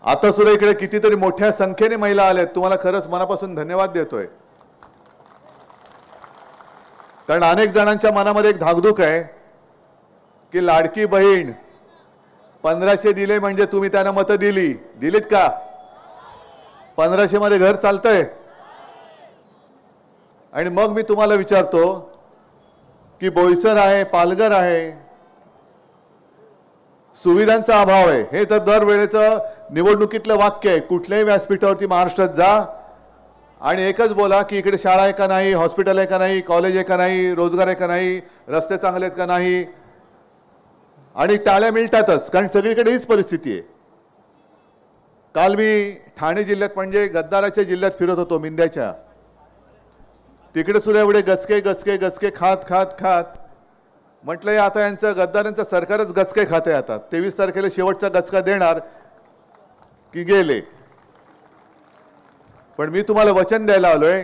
आता सुद्धा इकडे कितीतरी मोठ्या संख्येने महिला आल्यात, तुम्हाला खरंच मनापासून धन्यवाद देतोय. कारण अनेक जणांच्या मनामध्ये एक धाकधूक आहे की लाडकी बहीण 1500 दिले म्हणजे तुम्ही त्यांना मतं दिलीत का? 1500 मध्ये घर चालतंय? आणि मग मी तुम्हाला विचारतो की बोईसर आहे, पालघर आहे, सुविधांचा अभाव आहे. हे तर दरवेळेचं निवडणुकीतलं वाक्य आहे. कुठल्याही व्यासपीठावरती महाराष्ट्रात जा आणि एकच बोला की इकडे शाळा आहे का नाही, हॉस्पिटल आहे का नाही, कॉलेज आहे का नाही, रोजगार आहे का नाही, रस्ते चांगले आहेत का नाही, आणि टाळ्या मिळतातच. कारण सगळीकडे हीच परिस्थिती आहे. काल मी ठाणे जिल्ह्यात म्हणजे गद्दाराच्या जिल्ह्यात फिरत होतो, मिंद्याच्या. तिकडे सुद्धा एवढे गचके खात म्हटलं आता यांचं गद्दारांचं सरकारच गचके खाते. आता 23 तारखेला शेवटचा गचका देणार की गेले. पण मी तुम्हाला वचन द्यायला आलोय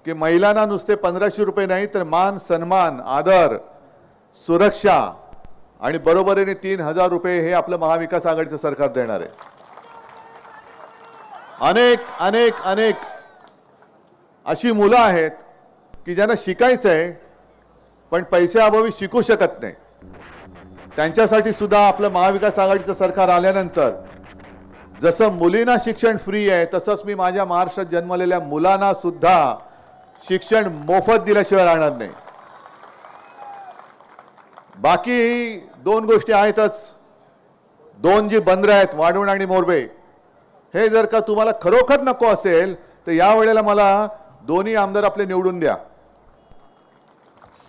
की महिलांना नुसते 1500 रुपये नाही तर मान, सन्मान, आदर, सुरक्षा आणि बरोबरीने 3000 रुपये हे आपलं महाविकास आघाडीचं सरकार देणार आहे. अनेक अशी मुलं आहेत की ज्यांना शिकायचं आहे पण पैशाअभावी शिकू शकत नाही. त्यांच्यासाठी सुद्धा आपलं महाविकास आघाडीचं सरकार आल्यानंतर जसं मुलींना शिक्षण फ्री आहे तसंच मी माझ्या महाराष्ट्रात जन्मलेल्या मुलांना सुद्धा शिक्षण मोफत दिल्याशिवाय राहणार नाही. बाकी 2 गोष्टी आहेतच, 2 जी बंदरं आहेत, वाढवण आणि मोरबे. हे जर का तुम्हाला खरोखर नको असेल तर या वेळेला मला दोन्ही आमदार आपले निवडून द्या.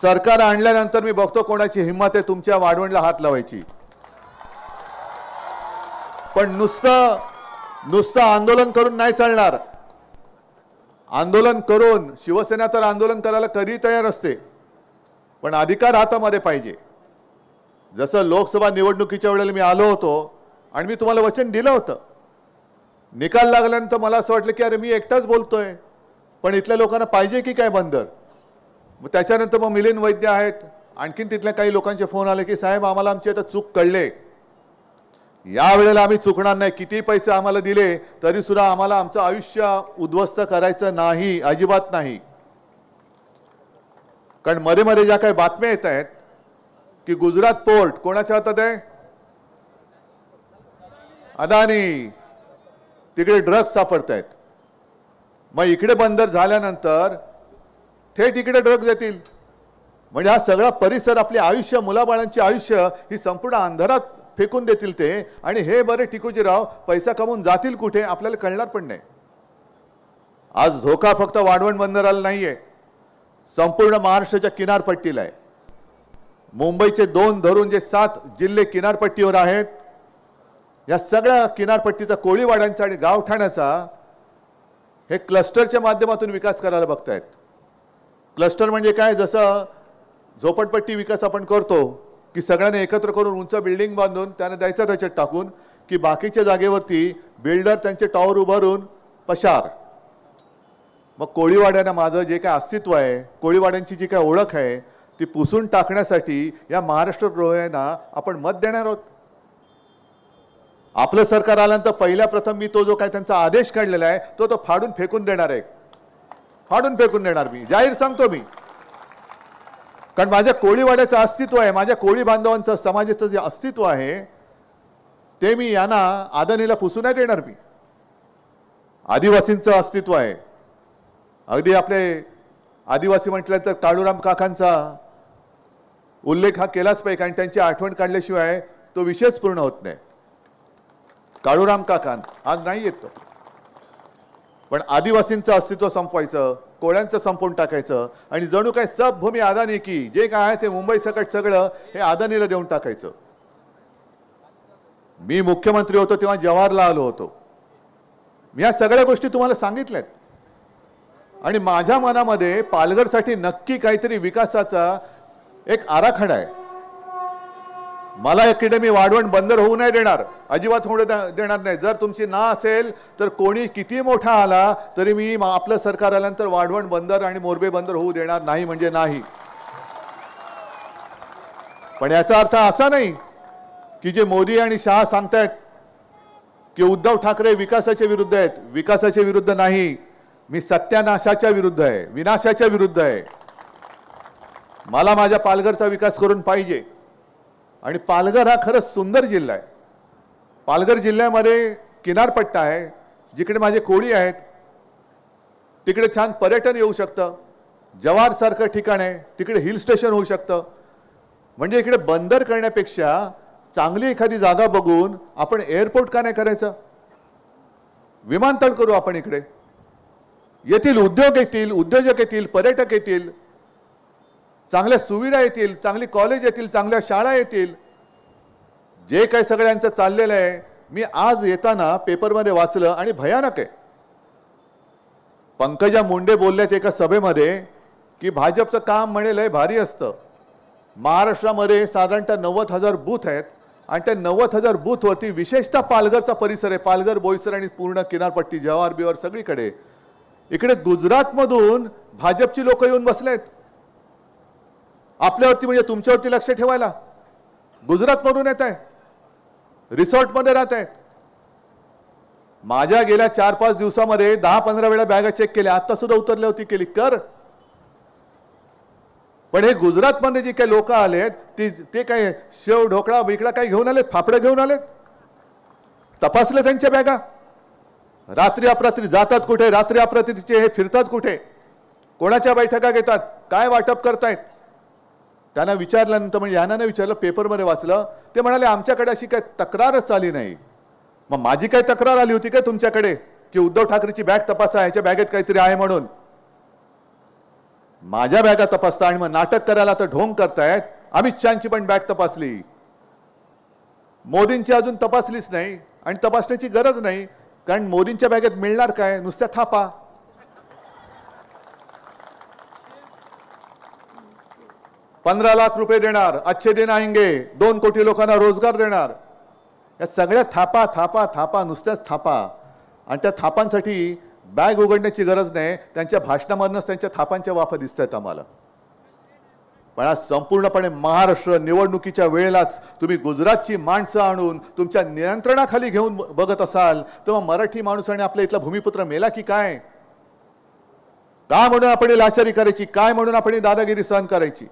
सरकार आणल्यानंतर मी बघतो कोणाची हिंमत आहे तुमच्या वाढवणला हात लावायची. पण नुसतं आंदोलन करून नाही चालणार. आंदोलन करून शिवसेना तर आंदोलन करायला कधी तयार असते, पण अधिकार हातामध्ये पाहिजे. जसं लोकसभा निवडणुकीच्या वेळेला मी आलो होतो आणि मी तुम्हाला वचन दिलं होतं. निकाल लागल्यानंतर मला असं वाटलं की अरे मी एकटाच बोलतोय, पण इथल्या लोकांना पाहिजे की काय बंदर. मग त्याच्यानंतर मग मिलिंद वैद्य आहेत, आणखीन तिथल्या काही लोकांचे फोन आले की साहेब आम्हाला आमची आता चूक कळले, या वेळेला आम्ही चुकणार नाही. किती पैसे आम्हाला दिले तरी सुद्धा आम्हाला आमचं आयुष्य उद्ध्वस्त करायचं नाही, अजिबात नाही. कारण मध्ये ज्या काही बातम्या येत आहेत की गुजरात पोर्ट कोणाच्या हातात आहे? अदानी. तिकडे ड्रग्ज सापडत आहेत. मग इकडे बंदर झाल्यानंतर थेट इकडे ड्रग्ज येतील. म्हणजे हा सगळा परिसर, आपले आयुष्य, मुलाबाळांचे आयुष्य ही संपूर्ण अंधारात फेकून देतील ते. आणि हे बरे टिकूजीराव पैसा कमवून जातील कुठे आपल्याला कळणार पण नाही. आज धोका फक्त वाढवण बंदराला नाहीये, संपूर्ण महाराष्ट्राच्या किनारपट्टीला आहे. मुंबईचे 2 धरून जे 7 जिल्हे किनारपट्टीवर आहेत या सगळ्या किनारपट्टीचा, कोळीवाड्यांचा आणि गावठाणाचा हे क्लस्टरच्या माध्यमातून विकास करायला बघतायत. क्लस्टर म्हणजे काय, जसं झोपडपट्टी विकास आपण करतो की सगळ्यांनी एकत्र करून उंच बिल्डिंग बांधून त्याने द्यायचं त्याच्यात टाकून, की बाकीच्या जागेवरती बिल्डर त्यांचे टॉवर उभारून पशार. मग कोळीवाड्यांना माझं जे काय अस्तित्व आहे, कोळीवाड्यांची जी काय ओळख आहे ती पुसून टाकण्यासाठी या महाराष्ट्र द्रोह्यांना आपण मत देणार आहोत. आपलं सरकार आल्यानंतर पहिल्या प्रथम मी तो जो काय त्यांचा आदेश काढलेला आहे तो फाडून फेकून देणार आहे. फाडून फेकून देणार, मी जाहीर सांगतो मी. कारण माझ्या कोळीवाड्याचं अस्तित्व आहे, माझ्या कोळी बांधवांचं, समाजाचं जे अस्तित्व आहे ते मी यांना आदनीला पुसू नाही देणार. मी आदिवासींचं अस्तित्व आहे. अगदी आपले आदिवासी म्हटलं तर काळूराम काकांचा उल्लेख हा केलाच पाहिजे, कारण त्यांची आठवण काढल्याशिवाय तो विषयच पूर्ण होत नाही. काळूराम काकान आज नाही येतो, पण आदिवासींचं अस्तित्व संपवायचं, कोळ्यांचं संपवून टाकायचं आणि जणू काय सब भूमी अदानी की, जे काय आहे ते मुंबई सकट सगळं हे अदानीला देऊन टाकायचं. मी मुख्यमंत्री होतो तेव्हा जवाहरला आलो होतो. मी या सगळ्या गोष्टी तुम्हाला सांगितल्यात आणि माझ्या मनामध्ये पालघरसाठी नक्की काहीतरी विकासाचा एक आराखडा आहे. मला अकॅडमी वाढवण बंदर होऊ नाही देणार, अजिबात होऊ देणार नाही. जर तुमची ना असेल तर कोणी किती मोठा आला तरी मी आपलं सरकार आल्यानंतर वाढवण बंदर आणि मोरबे बंदर होऊ देणार नाही म्हणजे नाही. पण याचा अर्थ असा नाही की जे मोदी आणि शहा सांगतायत की उद्धव ठाकरे विकासाच्या विरुद्ध आहेत. विकासाच्या विरुद्ध नाही, मी सत्यानाशाच्या विरुद्ध आहे, विनाशाच्या विरुद्ध आहे. मला माझ्या पालघरचा विकास करून पाहिजे. आणि पालघर हा खरंच सुंदर जिल्हा आहे. पालघर जिल्ह्यामध्ये किनारपट्टा आहे, जिकडे माझे कोळी आहेत तिकडे छान पर्यटन येऊ शकतं. जव्हारसारखं ठिकाण आहे, तिकडे हिल स्टेशन होऊ शकतं. म्हणजे इकडे बंदर करण्यापेक्षा चांगली एखादी जागा बघून आपण एअरपोर्ट का नाही करायचं, विमानतळ करू आपण इकडे. येथील उद्योग येतील, उद्योजक येतील, पर्यटक येतील, चांगल्या सुविधा येतील, चांगली कॉलेज येतील, चांगल्या शाळा येतील. जे काही सगळ्यांचं चाललेलं आहे मी आज येताना पेपरमध्ये वाचलं आणि भयानक आहे. पंकजा मुंडे बोलल्यात एका सभेमध्ये की भाजपचं काम म्हणे लय भारी असतं. महाराष्ट्रामध्ये साधारणतः 90,000 बूथ आहेत आणि त्या 90,000 बूथवरती विशेषतः पालघरचा परिसर आहे, पालघर, बोईसर आणि पूर्ण किनारपट्टी, जव्हार बिहार सगळीकडे. इकडे गुजरातमधून भाजपची लोक येऊन बसलेत आपल्यावरती, म्हणजे तुमच्यावरती लक्ष ठेवायला. गुजरातमधून येत आहे, रिसॉर्टमध्ये राहत आहेत. माझ्या गेल्या 4-5 दिवसामध्ये 10-15 वेळा बॅगा चेक केल्या, आता सुद्धा उतरल्या होती, केली कर. पण हे गुजरातमध्ये जे काही लोक आलेत ते काय शेव ढोकळा बिकळा काय घेऊन आलेत, फाफडं घेऊन आलेत, तपासले त्यांच्या बॅगा. रात्री अपरात्री जातात कुठे, रात्री अपरात्रीचे हे फिरतात कुठे, कोणाच्या बैठका घेतात, काय वाटप करतायत. त्यांना विचारल्यानंतर, म्हणजे यांना नाही विचारलं, पेपरमध्ये वाचलं, ते म्हणाले आमच्याकडे अशी काय तक्रारच आली नाही. मग माझी काय तक्रार आली होती काय तुमच्याकडे की उद्धव ठाकरेची बॅग तपासा, ह्याच्या बॅगेत काहीतरी आहे म्हणून? माझ्या बॅगा तपासता आणि मग नाटक करायला तर ढोंग करतायत. अमित शहाची पण बॅग तपासली, मोदींची अजून तपासलीच नाही आणि तपासण्याची गरज नाही, कारण मोदींच्या बॅगेत मिळणार काय, नुसत्या थापा. ₹15 लाख देणार, अच्छे दिन आएंगे, 2 कोटी लोकांना रोजगार देणार. या सगळ्या थापा थापा थापा, नुसत्याच थापा. आणि त्या थापांसाठी बॅग उघडण्याची गरज नाही, त्यांच्या भाषणामधूनच त्यांच्या थापांच्या वाफा दिसत आहेत आम्हाला. पण आज संपूर्णपणे महाराष्ट्र निवडणुकीच्या वेळेलाच तुम्ही गुजरातची माणसं आणून तुमच्या नियंत्रणाखाली घेऊन बघत असाल तर मग मराठी माणूस आणि आपल्या इथला भूमिपुत्र मेला की काय? का म्हणून आपण लाचारी करायची, काय म्हणून आपण दादागिरी सहन करायची?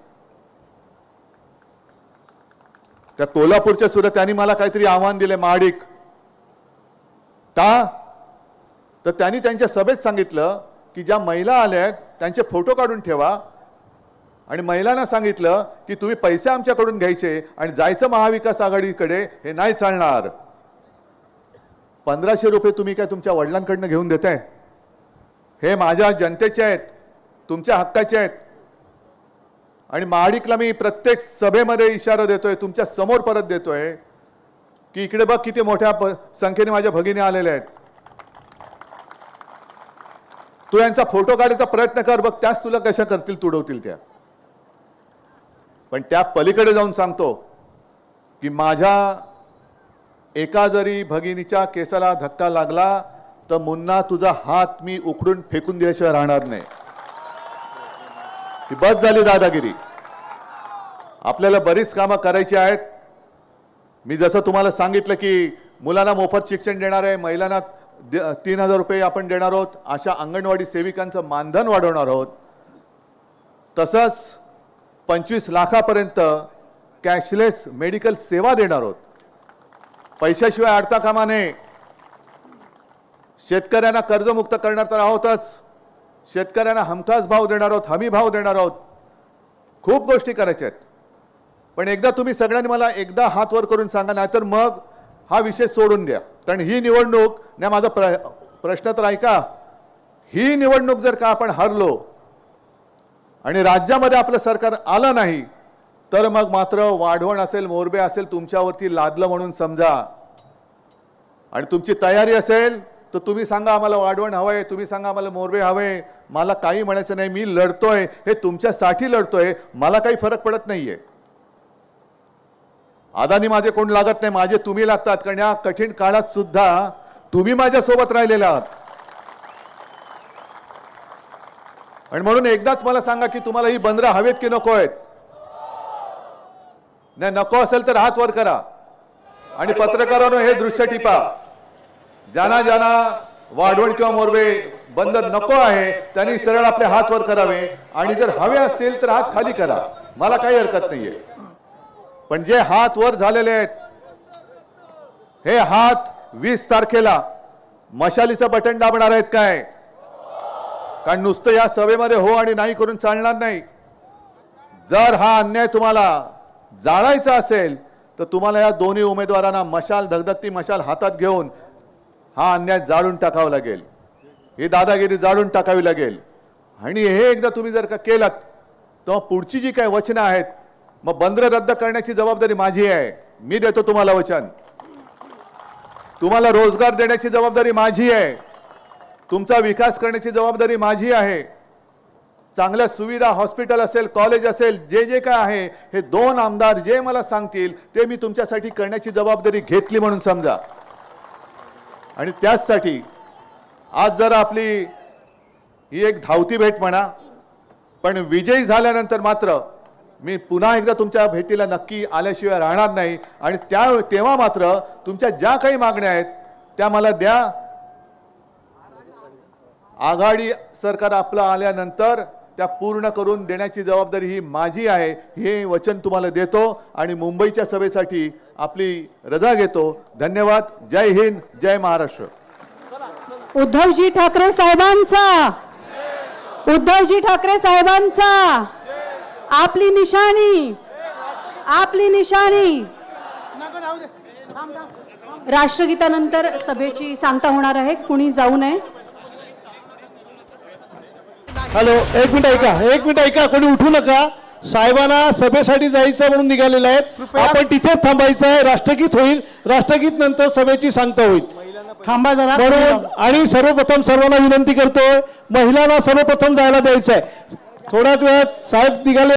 त्या कोल्हापूरच्या सुद्धा त्यांनी मला काहीतरी आव्हान दिले, महाडिक का, तर त्यांनी त्यांच्या सभेत सांगितलं की ज्या महिला आल्या त्यांचे फोटो काढून ठेवा आणि महिलांना सांगितलं की तुम्ही पैसे आमच्याकडून घ्यायचे आणि जायचं महाविकास आघाडीकडे, हे नाही चालणार. ₹1500 तुम्ही काय तुमच्या वडिलांकडनं घेऊन देताय? हे माझ्या जनतेचे आहेत, तुमच्या हक्काचे आहेत. आणि महाडिकला मी प्रत्येक सभेमध्ये इशारा देतोय, तुमच्या समोर परत देतोय की इकडे बघ किती मोठ्या संख्येने माझ्या भगिनी आलेल्या आहेत, तू यांचा फोटो काढायचा प्रयत्न कर, बघ त्याच तुला कशा करतील, तुडवतील त्या. पण त्या पलीकडे जाऊन सांगतो की माझ्या एका जरी भगिनीच्या केसाला धक्का लागला तर मुन्ना तुझा हात मी उकडून फेकून दिल्याशिवाय राहणार नाही. ही बस झाली दादागिरी. आपल्याला बरीच कामं करायची आहेत. मी जसं तुम्हाला सांगितलं की मुलांना मोफत शिक्षण देणार आहे, महिलांना 3,000 रुपये आपण देणार आहोत, अशा अंगणवाडी सेविकांचं मानधन वाढवणार आहोत. तसंच 25 लाखापर्यंत कॅशलेस मेडिकल सेवा देणार आहोत. पैशाशिवाय अडता कामा नये. शेतकऱ्यांना कर्जमुक्त करणार तर आहोतच, शेतकऱ्यांना हमखास भाव देणार आहोत, हमी भाव देणार आहोत. खूप गोष्टी करायच्या आहेत. पण एकदा तुम्ही सगळ्यांनी मला एकदा हात वर करून सांगा, नाहीतर मग हा विषय सोडून द्या. कारण ही निवडणूक, नाही माझा प्रश्न तर ऐका, ही निवडणूक जर का आपण हरलो आणि राज्यामध्ये आपलं सरकार आलं नाही तर मग मात्र वाढवण असेल, मोरबे असेल, तुमच्यावरती लादलं म्हणून समजा. आणि तुमची तयारी असेल तर तुम्ही सांगा आम्हाला वाढवण हवंय, तुम्ही सांगा आम्हाला मोरबे हवे. मला काही म्हणायचं नाही. मी लढतोय हे तुमच्यासाठी लढतोय, मला काही फरक पडत नाहीये. अदानी माझे कोण लागत नाही, माझे तुम्ही लागतात. कारण या कठीण काळात सुद्धा तुम्ही माझ्या सोबत राहिलेला आहात. आणि म्हणून एकदाच मला सांगा की तुम्हाला ही बंदरं हवेत की नको आहेत. नाही नको असेल तर हात वर करा. आणि पत्रकारांनो हे दृश्य टिपा. ज्यांना ज्यांना वाढवण किंवा मोरबे बंदर नको आहे त्यांनी सरळ आपले हात वर करावे. आणि जर हवे असतील तर हात खाली करा, मला काही हरकत नाहीये. पण जे हात वर झालेले आहेत हे हात 20 तारखेला मशालीचं बटन दाबणार आहेत काय? कारण नुसतं या सभेमध्ये हो आणि नाही करून चालणार नाही. जर हा अन्याय तुम्हाला जाळायचा असेल तर तुम्हाला या दोन्ही उमेदवारांना मशाल, धगधगती मशाल हातात घेऊन हा अन्याय जाळून टाकावा लागेल. ही दादागिरी जाळून टाकावी लागेल. आणि हे एकदा तुम्ही जर का केलं तर पुढची जी काही वचनं आहेत, मग बंदर रद्द करण्याची जबाबदारी माझी आहे. मी देतो तुम्हाला वचन. तुम्हाला रोजगार देण्याची जबाबदारी माझी आहे. तुमचा विकास करण्याची जबाबदारी माझी आहे. चांगल्या सुविधा, हॉस्पिटल असेल, कॉलेज असेल, जे जे काय आहे हे 2 आमदार जे मला सांगतील ते मी तुमच्यासाठी करण्याची जबाबदारी घेतली म्हणून समजा. आणि त्याचसाठी आज जरा आपली ही एक धावती भेट म्हणा, पण विजयी झाल्यानंतर मात्र मी पुन्हा एकदा तुमच्या भेटीला नक्की आल्याशिवाय राहणार नाही. आणि तेव्हा मात्र तुमच्या ज्या काही मागण्या आहेत त्या मला द्या. आघाडी सरकार आपलं आल्यानंतर त्या पूर्ण करून देण्याची जबाबदारी ही माझी आहे, हे वचन तुम्हाला देतो. आणि मुंबईच्या सभेसाठी आपली रजा घेतो. धन्यवाद. जय हिंद, जय महाराष्ट्र. उद्धवजी ठाकरे साहेबांचा, उद्धवजी ठाकरे साहेबांचा, आपली निशाणी, आपली निशाणी. राष्ट्रगीतानंतर सभेची सांगता होणार आहे, कुणी जाऊ नये. हॅलो, एक मिनिट ऐका, कोणी उठू नका. साहेबांना सभेसाठी जायचं म्हणून निघालेले आहेत. आपण तिथेच थांबायचं आहे. राष्ट्रगीत होईल, राष्ट्रगीत नंतर सभेची सांगता होईल. थांबा जरा. बरोबर. आणि सर्वप्रथम सर्वांना विनंती करतोय, महिलांना सर्वप्रथम जायला द्यायचं आहे. थोड्याच वेळात साहेब निघाले.